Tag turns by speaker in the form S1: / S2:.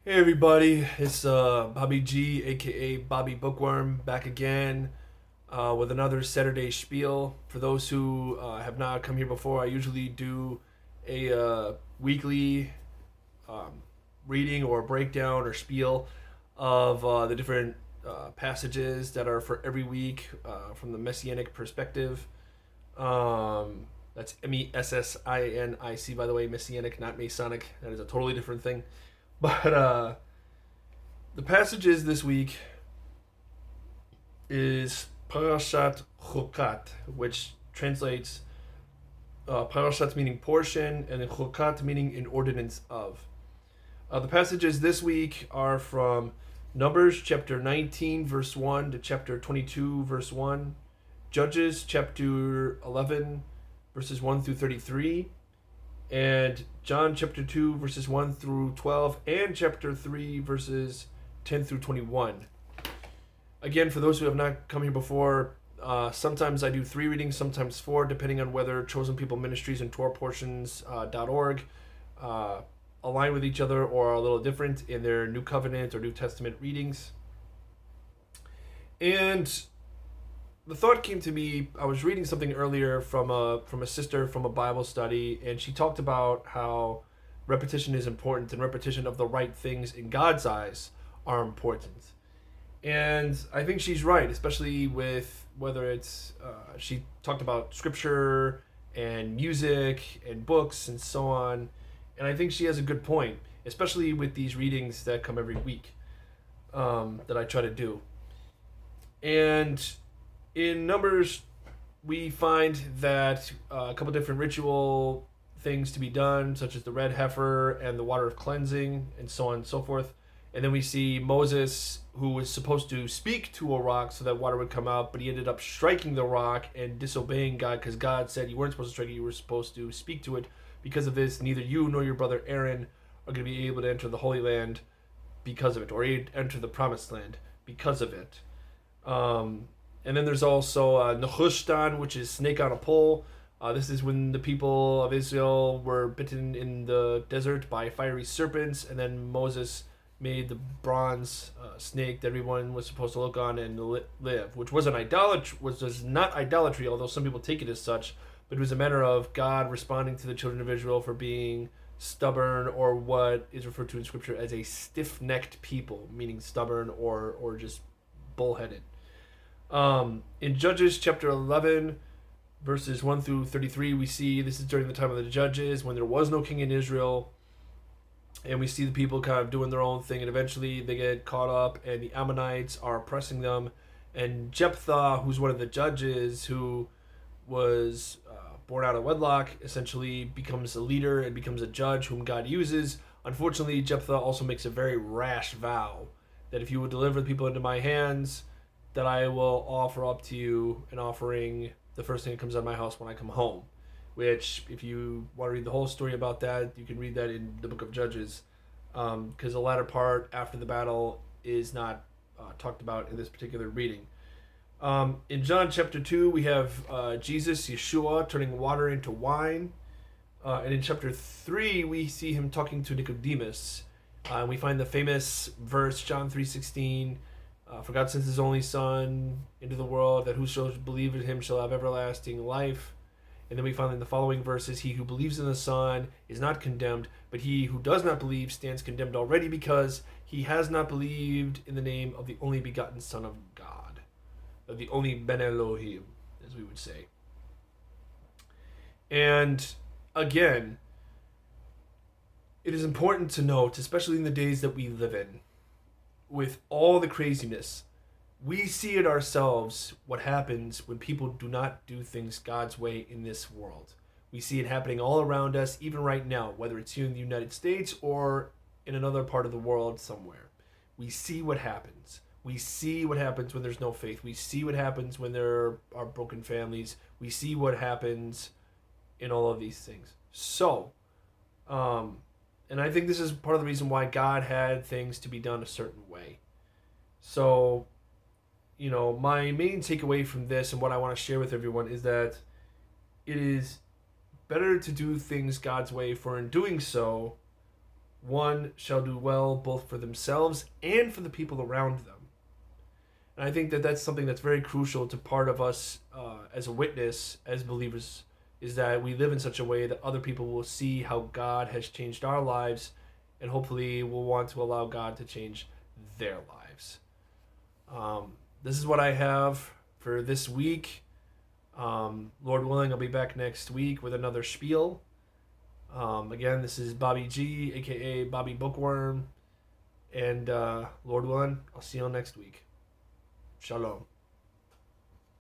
S1: Hey everybody, it's Bobby G, aka Bobby Bookworm, back again with another Saturday spiel. For those who have not come here before, I usually do a weekly um, reading or breakdown or spiel of the different passages that are for every week from the Messianic perspective. That's Messianic, by the way, Messianic, not Masonic. That is a totally different thing. But the passages this week is Parashat Chukat, which translates Parashat meaning portion and Chukat meaning an ordinance of. The passages this week are from Numbers chapter 19, verse 1 to chapter 22, verse 1, Judges chapter 11, verses 1 through 33, and John chapter 2, verses 1 through 12, and chapter 3, verses 10 through 21. Again, for those who have not come here before, sometimes I do 3 readings, sometimes 4, depending on whether Chosen People Ministries and TorahPortions.org align with each other or are a little different in their New Covenant or New Testament readings. And the thought came to me. I was reading something earlier from a sister from a Bible study, and she talked about how repetition is important and repetition of the right things in God's eyes are important. And I think she's right, especially with whether it's she talked about scripture and music and books and so on. And I think she has a good point, especially with these readings that come every week that I try to do. And in Numbers, we find that a couple different ritual things to be done, such as the red heifer and the water of cleansing, and so on and so forth. And then we see Moses, who was supposed to speak to a rock so that water would come out, but he ended up striking the rock and disobeying God because God said you weren't supposed to strike it, you were supposed to speak to it. Because of this, neither you nor your brother Aaron are going to be able to enter the Holy Land because of it, or enter the Promised Land because of it. And then there's also Nehushtan, which is snake on a pole. This is when the people of Israel were bitten in the desert by fiery serpents, and then Moses made the bronze snake that everyone was supposed to look on and live, which was not idolatry, although some people take it as such, but it was a matter of God responding to the children of Israel for being stubborn, or what is referred to in Scripture as a stiff-necked people, meaning stubborn or just bullheaded. In Judges chapter 11, verses 1 through 33, we see this is during the time of the Judges when there was no king in Israel. And we see the people kind of doing their own thing, and eventually they get caught up, and the Ammonites are oppressing them. And Jephthah, who's one of the judges, who was born out of wedlock, essentially becomes a leader and becomes a judge whom God uses. Unfortunately, Jephthah also makes a very rash vow that if you would deliver the people into my hands, that I will offer up to you an offering, the first thing that comes out of my house when I come home. Which, if you want to read the whole story about that, you can read that in the book of Judges, because the latter part after the battle is not talked about in this particular reading. In John chapter 2, we have Jesus, Yeshua, turning water into wine. And in chapter 3, we see him talking to Nicodemus. We find the famous verse, John 3:16, for God sends his only Son into the world, that whosoever believes in him shall have everlasting life. And then we find in the following verses, he who believes in the Son is not condemned, but he who does not believe stands condemned already, because he has not believed in the name of the only begotten Son of God, of the only Ben Elohim, as we would say. And again, it is important to note, especially in the days that we live in, with all the craziness, we see it ourselves what happens when people do not do things God's way in this world. We see it happening all around us, even right now, whether it's here in the United States or in another part of the world somewhere. We see what happens. We see what happens when there's no faith. We see what happens when there are broken families. We see what happens in all of these things. So, and I think this is part of the reason why God had things to be done a certain way. So, my main takeaway from this and what I want to share with everyone is that it is better to do things God's way, for in doing so, one shall do well both for themselves and for the people around them. And I think that that's something that's very crucial to part of us as a witness, as believers, is that we live in such a way that other people will see how God has changed our lives, and hopefully will want to allow God to change their lives. This is what I have for this week. Lord willing, I'll be back next week with another spiel. Again, this is Bobby G, aka Bobby Bookworm, and Lord willing, I'll see you all next week. Shalom.